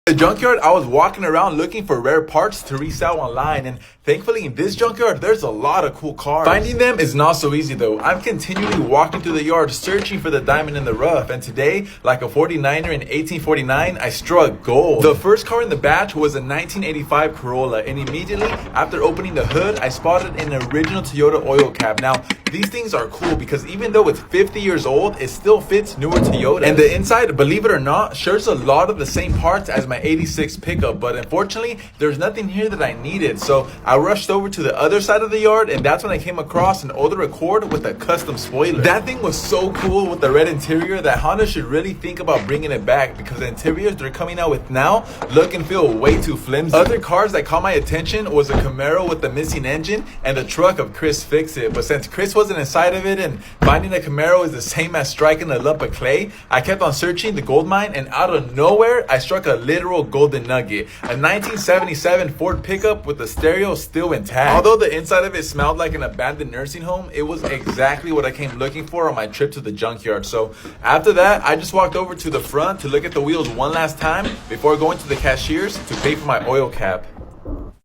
The junkyard, I was walking around looking for rare parts to resell online, and thankfully in this junkyard there's a lot of cool cars. Finding them is not so easy though. I'm continually walking through the yard searching for the diamond in the rough, and today, like a 49er in 1849, I struck gold. The first car in the batch was a 1985 Corolla, and immediately after opening the hood I spotted an original Toyota oil cap. Now these things are cool because even though it's 50 years old, it still fits newer Toyotas. And the inside, believe it or not, shares a lot of the same parts as my 86 pickup, but unfortunately there's nothing here that I needed, so I rushed over to the other side of the yard, and that's when I came across an older Accord with a custom spoiler. That thing was so cool with the red interior that Honda should really think about bringing it back, because the interiors they're coming out with now look and feel way too flimsy. Other cars that caught my attention was a Camaro with the missing engine and the truck of Chris Fix-It, but since Chris wasn't inside of it and finding a Camaro is the same as striking a lump of clay, I kept on searching the gold mine, and out of nowhere I struck a literal golden nugget, a 1977 Ford pickup with the stereo still intact. Although the inside of it smelled like an abandoned nursing home, it was exactly what I came looking for on my trip to the junkyard. So after that, I just walked over to the front to look at the wheels one last time before going to the cashiers to pay for my oil cap.